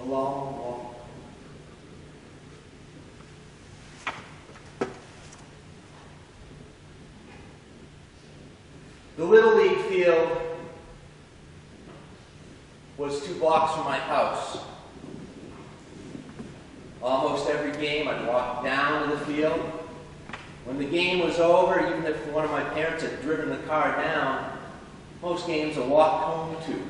long walk. The Little League field was 2 blocks from my house. Almost every game I'd walk down to the field. When the game was over, even if one of my parents had driven the car down, most games I'd walk home to.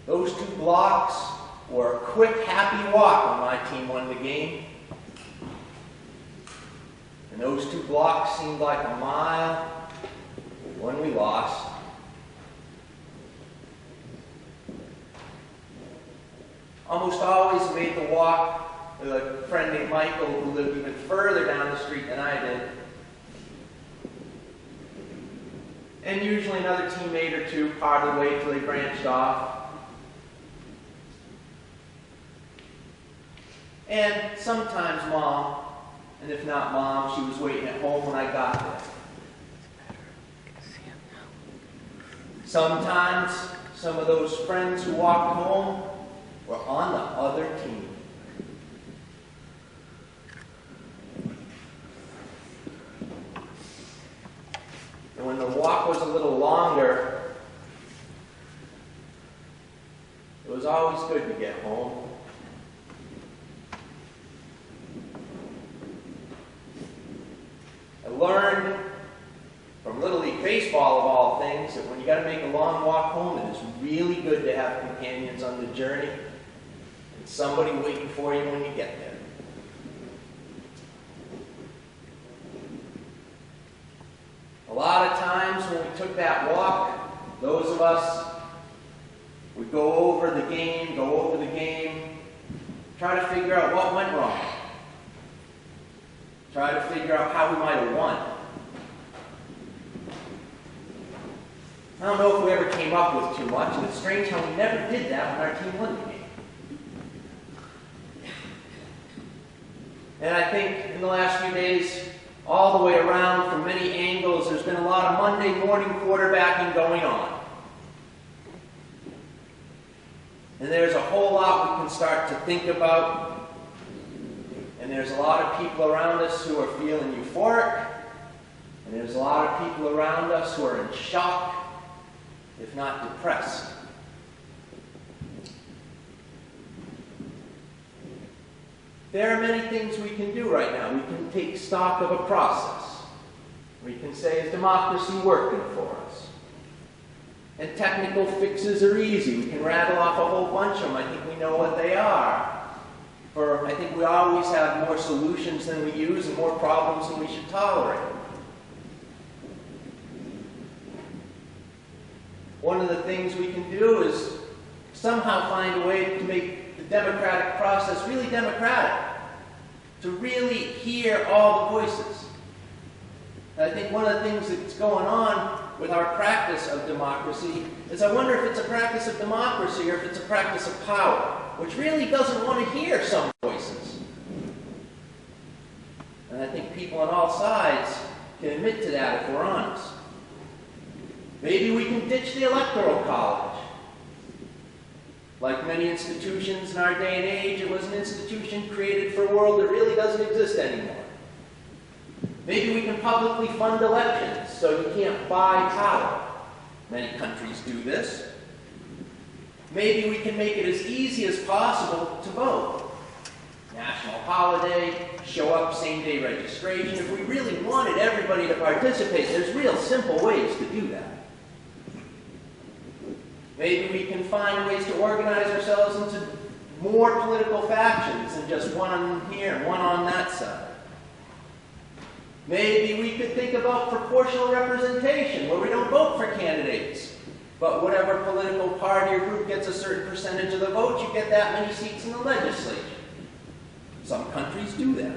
Those 2 blocks were a quick, happy walk when my team won the game. And those 2 blocks seemed like a mile when we lost. Almost always made the walk with a friend named Michael who lived even further down the street than I did. And usually another teammate or 2 part of the way till they branched off. And sometimes Mom, and if not Mom, she was waiting at home when I got there. Sometimes some of those friends who walked home were on the other team. And when the walk was a little longer, it was always good to get home. I learned from Little League Baseball, of all things, that when you got to make a long walk home, it is really good to have companions on the journey and somebody waiting for you when you get there. A lot of times when we took that walk, those of us would go over the game, try to figure out what went wrong. Try to figure out how we might have won. I don't know if we ever came up with too much, and it's strange how we never did that when our team won the game. And I think in the last few days, all the way around, from many angles, there's been a lot of Monday morning quarterbacking going on. And there's a whole lot we can start to think about. And there's a lot of people around us who are feeling euphoric. And there's a lot of people around us who are in shock, if not depressed. There are many things we can do right now. We can take stock of a process. We can say, is democracy working for us? And technical fixes are easy. We can rattle off a whole bunch of them. I think we know what they are. I think we always have more solutions than we use and more problems than we should tolerate. One of the things we can do is somehow find a way to make the democratic process really democratic, to really hear all the voices. And I think one of the things that's going on with our practice of democracy is I wonder if it's a practice of democracy or if it's a practice of power, which really doesn't want to hear some voices. And I think people on all sides can admit to that if we're honest. Maybe we can ditch the electoral college. Like many institutions in our day and age, it was an institution created for a world that really doesn't exist anymore. Maybe we can publicly fund elections so you can't buy power. Many countries do this. Maybe we can make it as easy as possible to vote. National holiday, show up same-day registration. If we really wanted everybody to participate, there's real simple ways to do that. Maybe we can find ways to organize ourselves into more political factions than just one on here and one on that side. Maybe we could think about proportional representation, where we don't vote for candidates, but whatever political party or group gets a certain percentage of the vote, you get that many seats in the legislature. Some countries do that.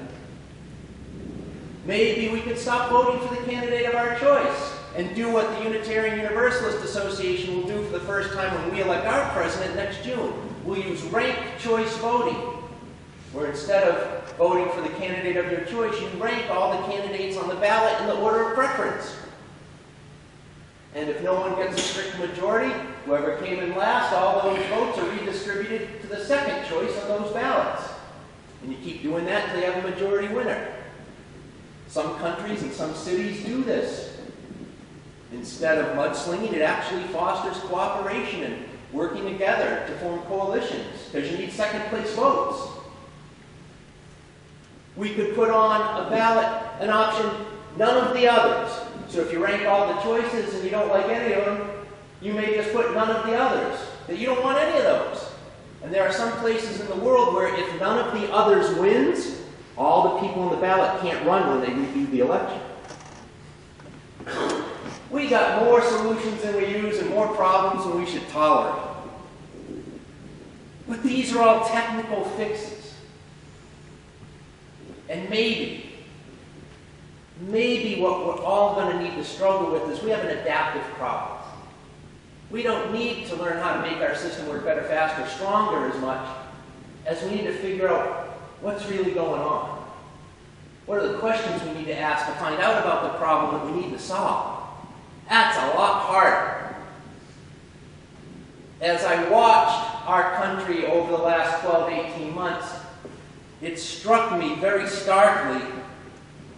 Maybe we could stop voting for the candidate of our choice and do what the Unitarian Universalist Association will do for the first time when we elect our president next June. We'll use ranked choice voting, where instead of voting for the candidate of your choice, you rank all the candidates on the ballot in the order of preference. And if no one gets a strict majority, whoever came in last, all those votes are redistributed to the second choice on those ballots. And you keep doing that until you have a majority winner. Some countries and some cities do this. Instead of mudslinging, it actually fosters cooperation and working together to form coalitions, because you need second place votes. We could put on a ballot an option, none of the others. So if you rank all the choices and you don't like any of them, you may just put none of the others, that you don't want any of those. And there are some places in the world where if none of the others wins, all the people on the ballot can't run when they redo the election. We got more solutions than we use and more problems than we should tolerate. But these are all technical fixes. And maybe what we're all going to need to struggle with is we have an adaptive problem. We don't need to learn how to make our system work better, faster, stronger as much as we need to figure out what's really going on. What are the questions we need to ask to find out about the problem that we need to solve? That's a lot harder. As I watched our country over the last 12, 18 months, it struck me very starkly,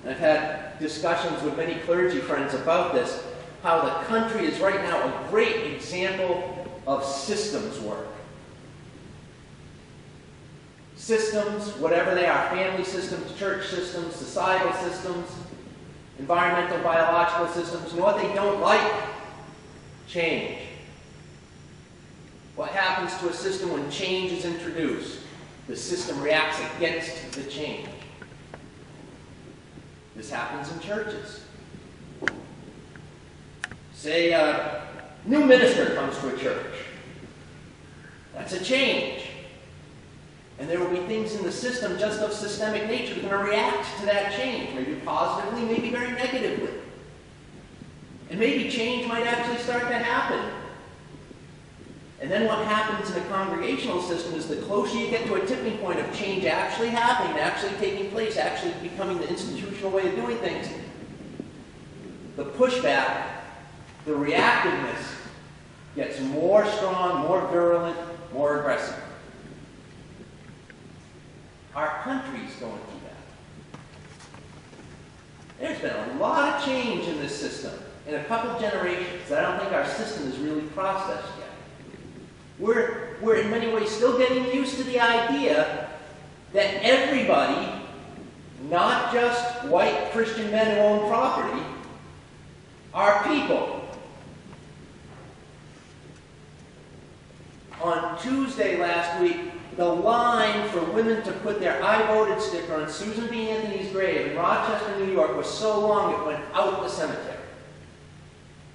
and I've had discussions with many clergy friends about this, how the country is right now a great example of systems work. Systems, whatever they are, family systems, church systems, societal systems, environmental, biological systems. You know what they don't like? Change. What happens to a system when change is introduced? The system reacts against the change. This happens in churches. Say a new minister comes to a church. That's a change. And there will be things in the system just of systemic nature that are going to react to that change, maybe positively, maybe very negatively. And maybe change might actually start to happen. And then what happens in a congregational system is the closer you get to a tipping point of change actually happening, actually taking place, actually becoming the institutional way of doing things, the pushback, the reactiveness gets more strong, more virulent, more aggressive. Our country's going through that. There's been a lot of change in this system in a couple generations that I don't think our system is really processed yet. We're in many ways still getting used to the idea that everybody, not just white Christian men who own property, are people. On Tuesday last week, the line for women to put their I voted sticker on Susan B. Anthony's grave in Rochester, New York was so long it went out the cemetery.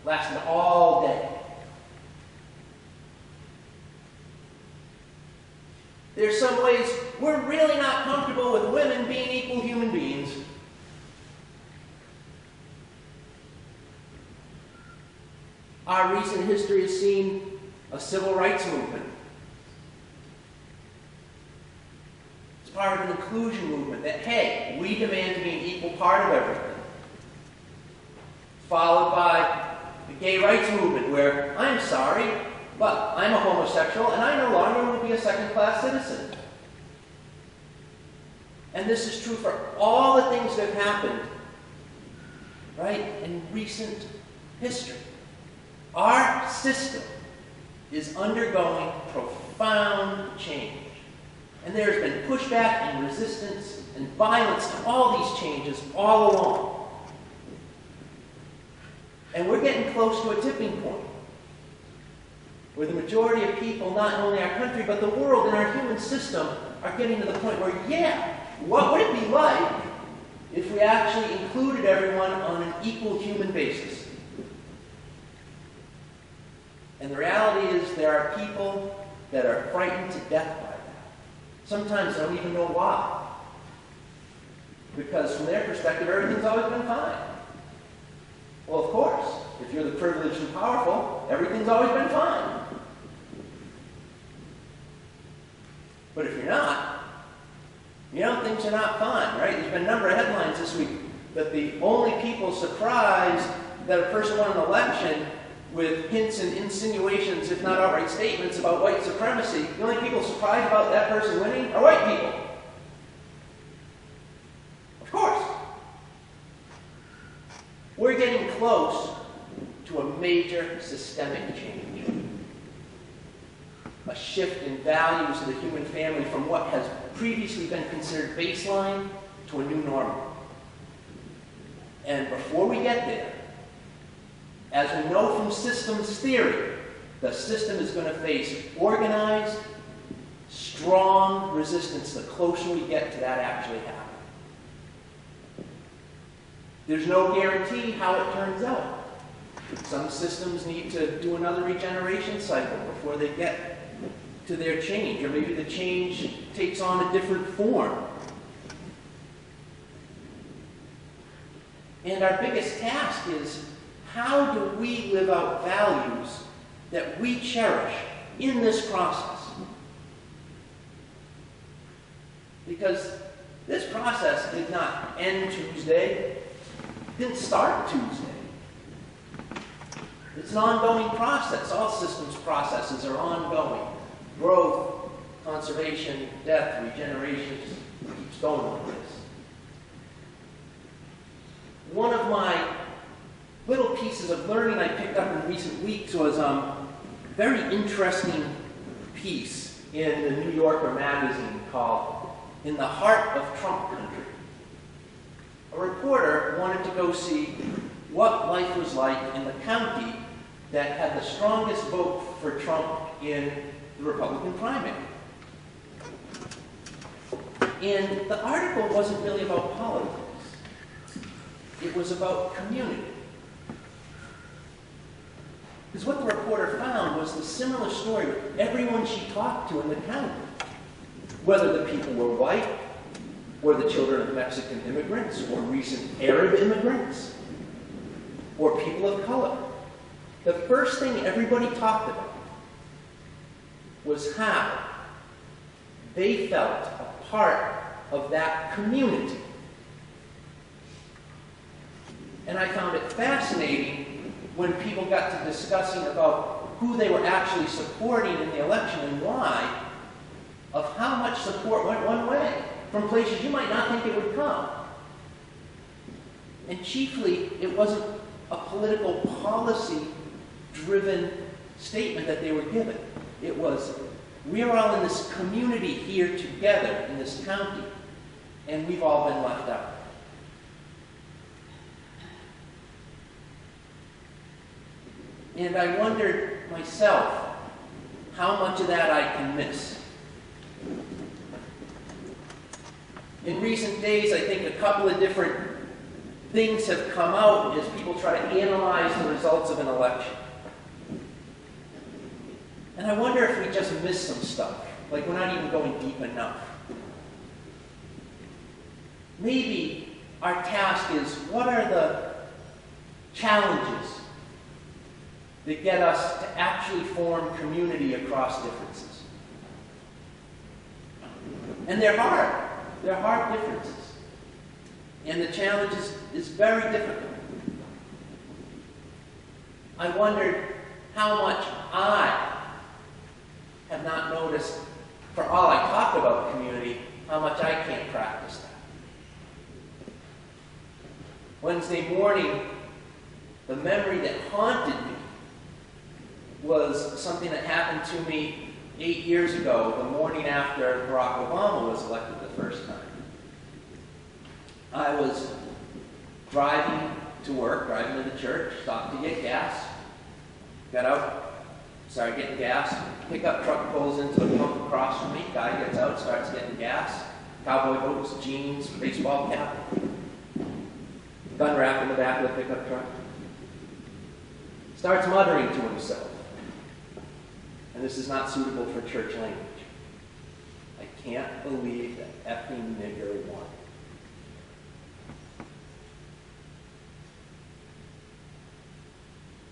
Lasted all day. There's some ways we're really not comfortable with women being equal human beings. Our recent history has seen a civil rights movement. It's part of an inclusion movement that, hey, we demand to be an equal part of everything. Followed by the gay rights movement where, I'm sorry, but I'm a homosexual and I no longer will be a second-class citizen. And this is true for all the things that have happened, right, in recent history. Our system is undergoing profound change. And there's been pushback and resistance and violence to all these changes all along. And we're getting close to a tipping point where the majority of people, not only our country, but the world and our human system are getting to the point where, yeah, what would it be like if we actually included everyone on an equal human basis? And the reality is there are people that are frightened to death by that. Sometimes they don't even know why. Because from their perspective, everything's always been fine. Well, of course, if you're the privileged and powerful, everything's always been fine. But if you're not, you know things are not fine, right? There's been a number of headlines this week that the only people surprised that a person won an election with hints and insinuations, if not outright statements, about white supremacy, the only people surprised about that person winning are white people. Of course. We're getting close to a major systemic change. A shift in values of the human family from what has previously been considered baseline to a new normal. And before we get there, as we know from systems theory, the system is going to face organized, strong resistance the closer we get to that actually happening. There's no guarantee how it turns out. Some systems need to do another regeneration cycle before they get to their change, or maybe the change takes on a different form. And our biggest task is, how do we live out values that we cherish in this process? Because this process did not end Tuesday, it didn't start Tuesday. It's an ongoing process. All systems processes are ongoing. Growth, conservation, death, regeneration, just keeps going like this. One of my little pieces of learning I picked up in recent weeks was a very interesting piece in the New Yorker magazine called "In the Heart of Trump Country." A reporter wanted to go see what life was like in the county that had the strongest vote for Trump in the Republican primary. And the article wasn't really about politics. It was about community. Because what the reporter found was the similar story with everyone she talked to in the county. Whether the people were white, or the children of Mexican immigrants, or recent Arab immigrants, or people of color. The first thing everybody talked about was how they felt a part of that community. And I found it fascinating when people got to discussing about who they were actually supporting in the election and why, of how much support went one way, from places you might not think it would come. And chiefly, it wasn't a political policy-driven statement that they were given. It was, we're all in this community here together in this county, and we've all been left out. And I wondered myself how much of that I can miss. In recent days, I think a couple of different things have come out as people try to analyze the results of an election. And I wonder if we just miss some stuff, like we're not even going deep enough. Maybe our task is, what are the challenges that get us to actually form community across differences? And they're hard. They're hard differences. And the challenge is very difficult. I wondered how much I have not noticed, for all I talk about community, how much I can't practice that. Wednesday morning, the memory that haunted me was something that happened to me 8 years ago, the morning after Barack Obama was elected the first time. I was driving to work, driving to the church, stopped to get gas, got out, started getting gas, pickup truck pulls into the pump across from me, guy gets out, starts getting gas, cowboy boots, jeans, baseball cap, gun wrap in the back of the pickup truck, starts muttering to himself. And this is not suitable for church language. I can't believe that effing nigger won.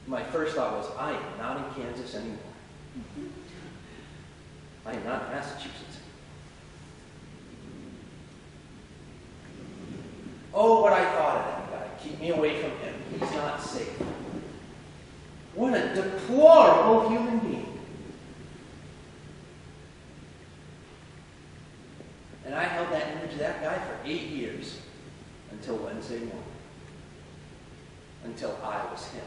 My first thought was, I am not in Kansas anymore. I am not in Massachusetts. Oh, what I thought of that guy. Keep me away from him. He's not safe. What a deplorable human being. And I held that image of that guy for 8 years until Wednesday morning. Until I was him.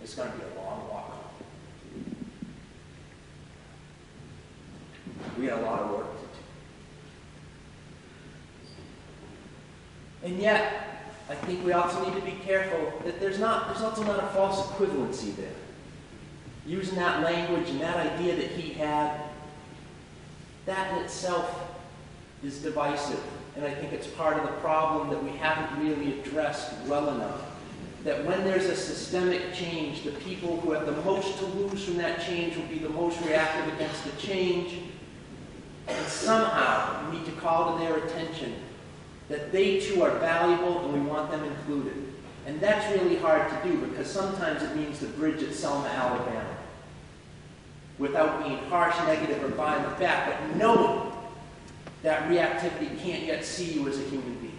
It's going to be a long walk home. We got a lot of work to do. And yet, I think we also need to be careful that there's also not a false equivalency there. Using that language and that idea that he had, that in itself is divisive. And I think it's part of the problem that we haven't really addressed well enough. That when there's a systemic change, the people who have the most to lose from that change will be the most reactive against the change. And somehow we need to call to their attention that they too are valuable and we want them included. And that's really hard to do because sometimes it means the bridge at Selma, Alabama. Without being harsh, negative, or violent back, but knowing that reactivity can't yet see you as a human being.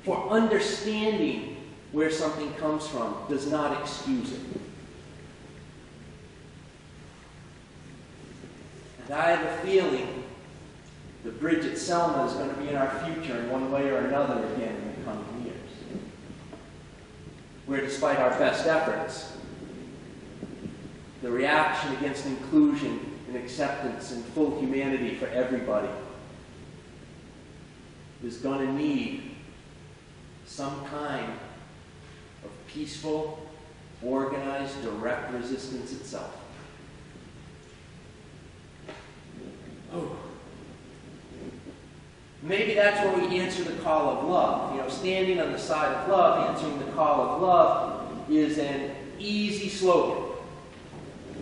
For understanding where something comes from does not excuse it. And I have a feeling the bridge at Selma is going to be in our future in one way or another again in the coming years. Where despite our best efforts, the reaction against inclusion and acceptance and full humanity for everybody is going to need some kind of peaceful, organized, direct resistance itself. Oh. Maybe that's where we answer the call of love. You know, standing on the side of love, answering the call of love is an easy slogan.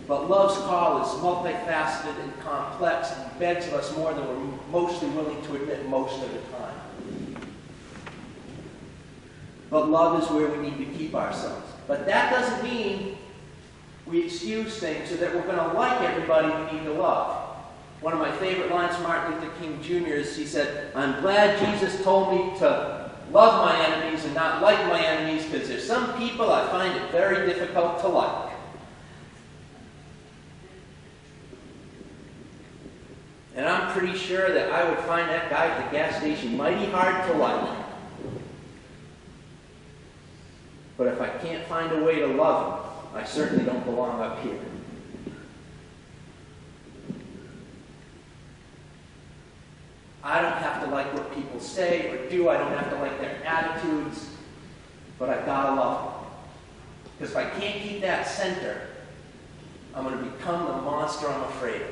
But love's call is multifaceted and complex and begs of us more than we're mostly willing to admit most of the time. But love is where we need to keep ourselves. But that doesn't mean we excuse things so that we're going to like everybody we need to love. One of my favorite lines from Martin Luther King Jr. is he said, "I'm glad Jesus told me to love my enemies and not like my enemies because there's some people I find it very difficult to like." And I'm pretty sure that I would find that guy at the gas station mighty hard to like. But if I can't find a way to love him, I certainly don't belong up here. I don't have to like what people say or do. I don't have to like their attitudes. But I've got to love them. Because if I can't keep that center, I'm going to become the monster I'm afraid of.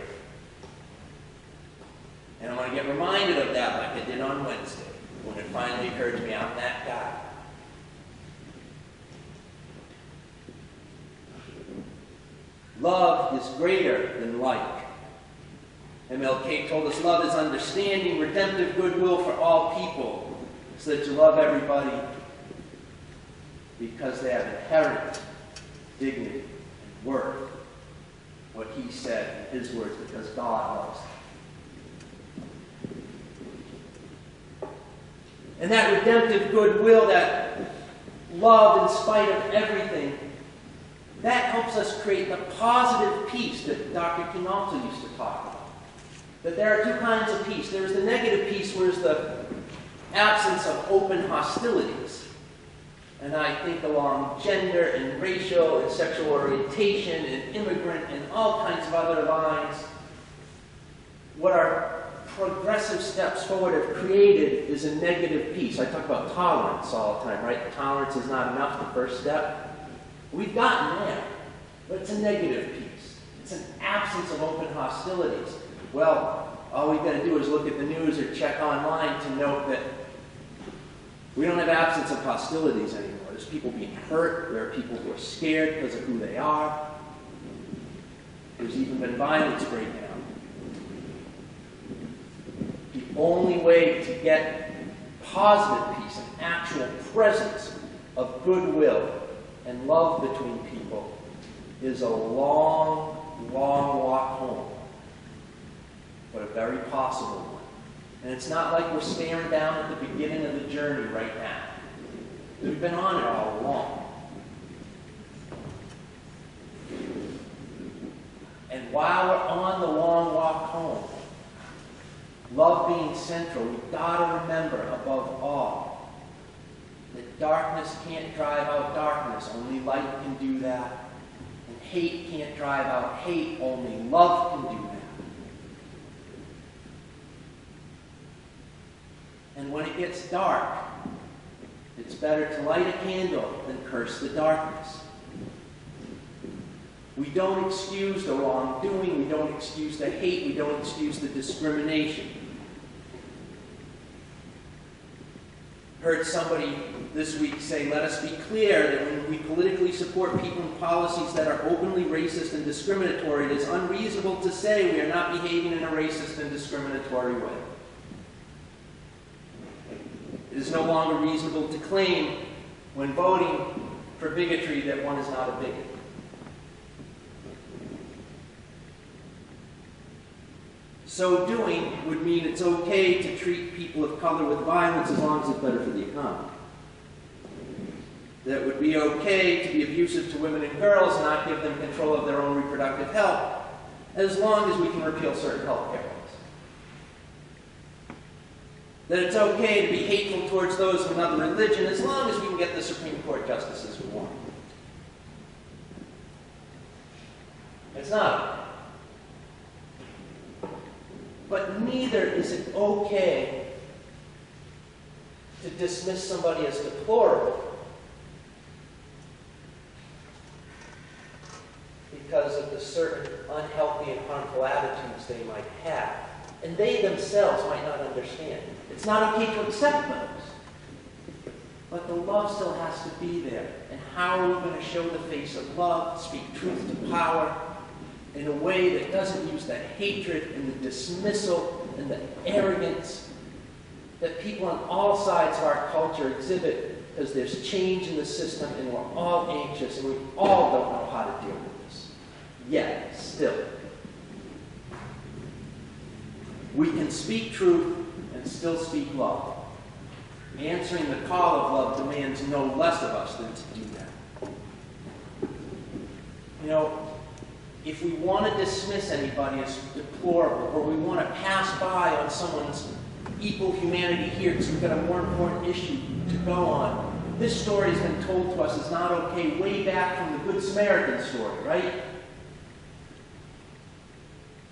And I'm going to get reminded of that like I did on Wednesday, when it finally occurred to me I'm that guy. Love is greater than like. MLK told us love is understanding, redemptive goodwill for all people, so that you love everybody because they have inherent dignity and worth. What he said in his words, because God loves them. And that redemptive goodwill, that love in spite of everything, that helps us create the positive peace that Dr. King also used to talk about. That there are two kinds of peace. There's the negative peace, where there's the absence of open hostilities. And I think along gender and racial and sexual orientation and immigrant and all kinds of other lines, what our progressive steps forward have created is a negative peace. I talk about tolerance all the time, right? Tolerance is not enough, the first step. We've gotten there, but it's a negative peace. It's an absence of open hostilities. Well, all we've got to do is look at the news or check online to note that we don't have absence of hostilities anymore. There's people being hurt. There are people who are scared because of who they are. There's even been violence breaking out. The only way to get positive peace, an actual presence of goodwill and love between people, is a long, long walk home, but a very possible one. And it's not like we're staring down at the beginning of the journey right now. We've been on it all along. And while we're on the long walk home, love being central, we've got to remember, above all, that darkness can't drive out darkness. Only light can do that. And hate can't drive out hate. Only love can do that. And when it gets dark, it's better to light a candle than curse the darkness. We don't excuse the wrongdoing. We don't excuse the hate. We don't excuse the discrimination. Heard somebody this week say, let us be clear that when we politically support people and policies that are openly racist and discriminatory, it is unreasonable to say we are not behaving in a racist and discriminatory way. It is no longer reasonable to claim when voting for bigotry that one is not a bigot. So doing would mean it's okay to treat people of color with violence as long as it's better for the economy. That it would be okay to be abusive to women and girls and not give them control of their own reproductive health, as long as we can repeal certain health care laws. That it's okay to be hateful towards those of another religion, as long as we can get the Supreme Court justices we want. It's not. But neither is it okay to dismiss somebody as deplorable because of the certain unhealthy and harmful attitudes they might have. And they themselves might not understand. It's not okay to accept those. But the love still has to be there. And how are we going to show the face of love, speak truth to power, in a way that doesn't use the hatred and the dismissal and the arrogance that people on all sides of our culture exhibit, because there's change in the system and we're all anxious and we all don't know how to deal with this. Yet, still, we can speak truth and still speak love. Answering the call of love demands no less of us than to do that. You know, if we want to dismiss anybody as deplorable, or we want to pass by on someone's equal humanity here because we've got a more important issue to go on, this story has been told to us as not okay way back from the Good Samaritan story, right?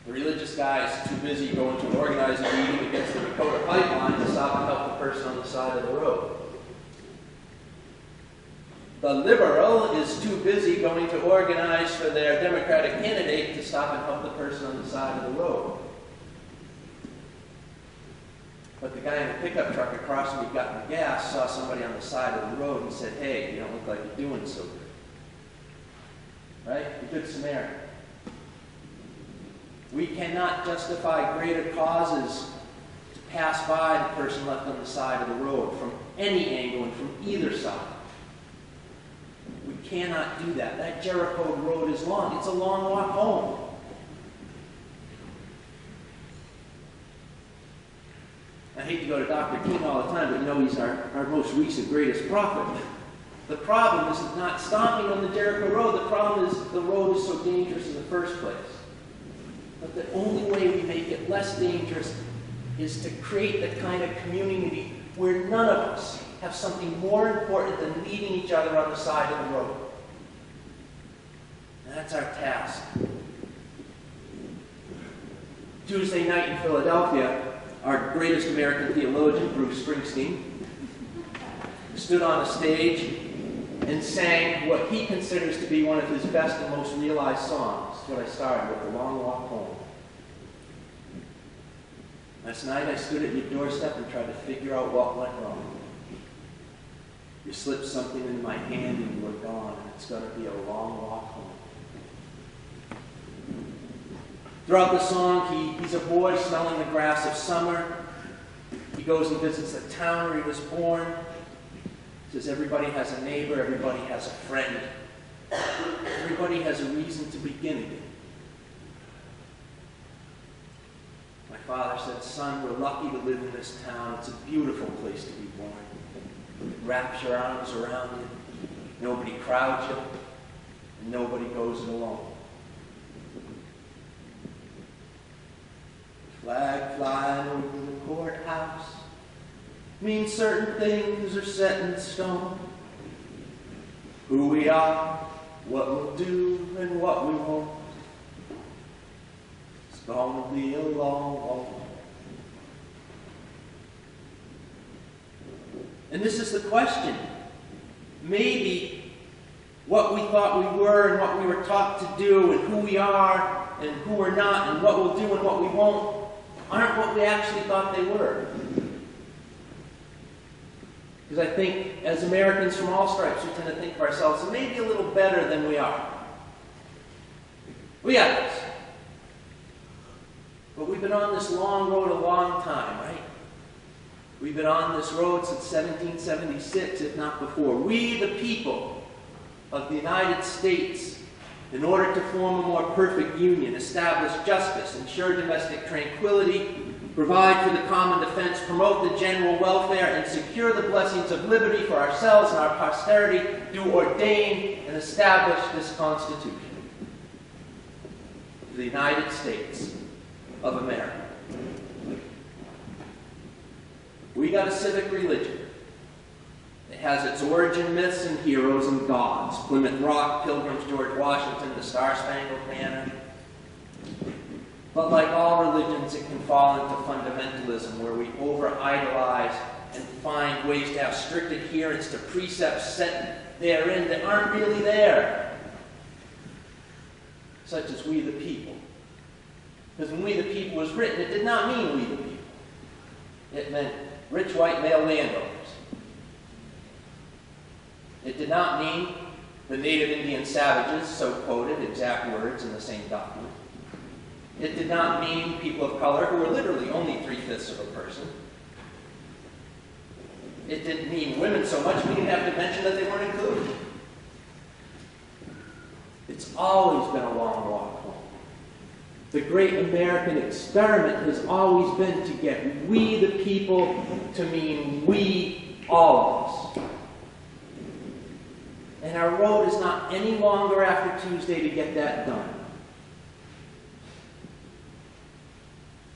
The religious guy is too busy going to an organized meeting against the Dakota pipeline to stop and help the person on the side of the road. The liberal is too busy going to organize for their Democratic candidate to stop and help the person on the side of the road. But the guy in the pickup truck across from me got the gas, saw somebody on the side of the road and said, hey, you don't look like you're doing so good. Right? The Good Samaritan. We cannot justify greater causes to pass by the person left on the side of the road from any angle and from either side. We cannot do that. That Jericho road is long. It's a long walk home. I hate to go to Dr. King all the time, but you know he's our most recent greatest prophet. The problem is not stopping on the Jericho road. The problem is the road is so dangerous in the first place. But the only way we make it less dangerous is to create the kind of community where none of us have something more important than leading each other on the side of the road. And that's our task. Tuesday night in Philadelphia, our greatest American theologian, Bruce Springsteen, stood on a stage and sang what he considers to be one of his best and most realized songs. That's what I started with, The Long Walk Home. Last night I stood at your doorstep and tried to figure out what went wrong. You slipped something into my hand and you were gone, and it's going to be a long walk home. Throughout the song, he's a boy smelling the grass of summer. He goes and visits the town where he was born. He says everybody has a neighbor, everybody has a friend. Everybody has a reason to begin again. My My father said, "Son, we're lucky to live in this town. It's a beautiful place to be born. It wraps your arms around you. Nobody crowds you, and nobody goes it alone. Flag flying over the courthouse means certain things are set in stone. Who we are, what we'll do, and what we won't. It's gonna be a long, long way." And this is the question. Maybe what we thought we were and what we were taught to do and who we are and who we're not and what we'll do and what we won't aren't what we actually thought they were. Because I think as Americans from all stripes, we tend to think of ourselves maybe a little better than we are. We got this. But we've been on this long road a long time, right? We've been on this road since 1776, if not before. We, the people of the United States, in order to form a more perfect union, establish justice, ensure domestic tranquility, provide for the common defense, promote the general welfare, and secure the blessings of liberty for ourselves and our posterity, do ordain and establish this Constitution. The United States of America. We got a civic religion. It has its origin myths and heroes and gods. Plymouth Rock, Pilgrims, George Washington, the Star-Spangled Banner. But like all religions, it can fall into fundamentalism, where we over-idolize and find ways to have strict adherence to precepts set therein that aren't really there. Such as we the people. Because when we the people was written, it did not mean we the people. It meant rich white male landowners. It did not mean the native Indian savages, so quoted, exact words in the same document. It did not mean people of color who were literally only 3/5 of a person. It didn't mean women so much we didn't have to mention that they weren't included. It's always been a long walk home. The great American experiment has always been to get we the people to mean we, all of us. And our road is not any longer after Tuesday to get that done.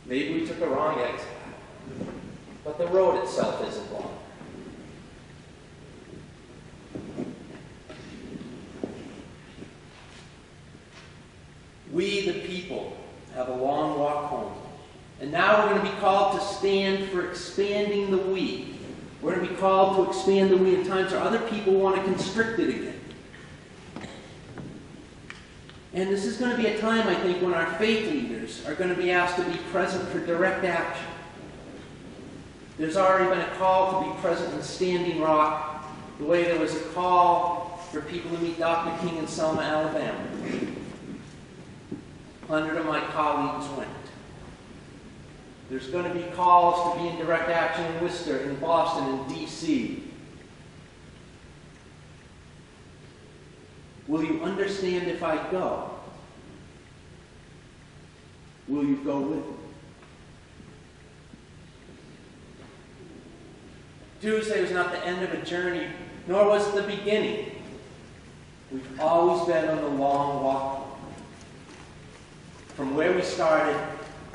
Maybe we took a wrong exit, but the road itself isn't long. We, the people, have a long walk home. And now we're going to be called to stand for expanding the we. We're going to be called to expand the we in times where other people want to constrict it again. And this is going to be a time, I think, when our faith leaders are going to be asked to be present for direct action. There's already been a call to be present in Standing Rock, the way there was a call for people to meet Dr. King in Selma, Alabama. 100 of my colleagues went. There's going to be calls to be in direct action in Worcester, in Boston, in D.C. Will you understand if I go? Will you go with me? Tuesday was not the end of a journey, nor was it the beginning. We've always been on the long walk home. From where we started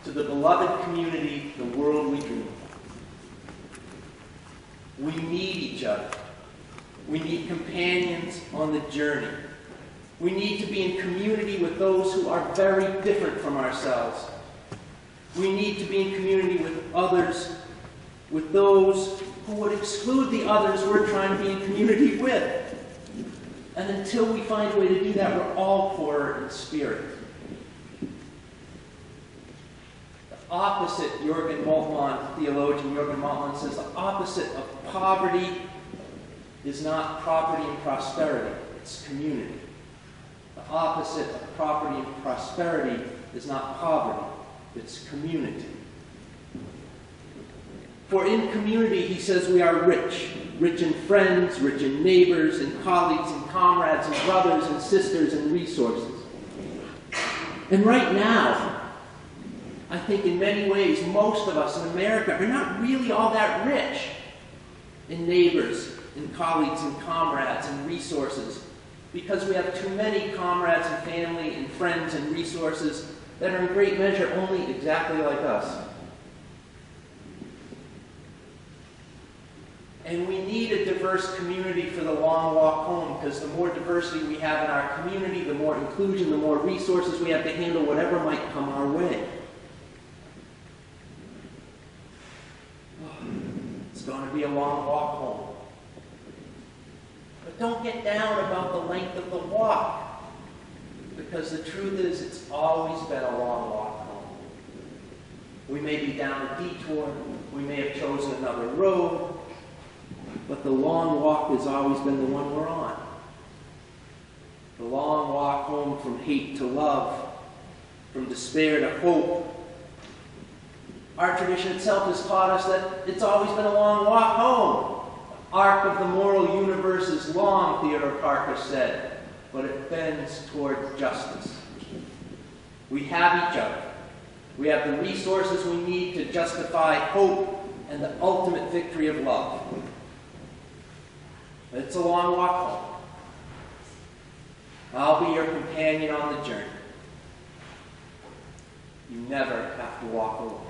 to the beloved community, the world we dream of. We need each other. We need companions on the journey. We need to be in community with those who are very different from ourselves. We need to be in community with others, with those who would exclude the others we're trying to be in community with. And until we find a way to do that, we're all poorer in spirit. The opposite, Jürgen Moltmann, theologian Jürgen Moltmann says, the opposite of poverty is not property and prosperity, it's community. The opposite of property and prosperity is not poverty, it's community. For in community, he says, we are rich. Rich in friends, rich in neighbors, and colleagues, and comrades, and brothers, and sisters, and resources. And right now, I think in many ways, most of us in America are not really all that rich in neighbors, in colleagues, and comrades, and resources, because we have too many comrades and family and friends and resources that are in great measure only exactly like us. And we need a diverse community for the long walk home, because the more diversity we have in our community, the more inclusion, the more resources we have to handle whatever might come our way. It's going to be a long walk home. But don't get down about the length of the walk, because the truth is it's always been a long walk home. We may be down a detour, we may have chosen another road, but the long walk has always been the one we're on. The long walk home from hate to love, from despair to hope. Our tradition itself has taught us that it's always been a long walk home. The arc of the moral universe is long, Theodore Parker said, but it bends toward justice. We have each other. We have the resources we need to justify hope and the ultimate victory of love. It's a long walk home. I'll be your companion on the journey. You never have to walk alone.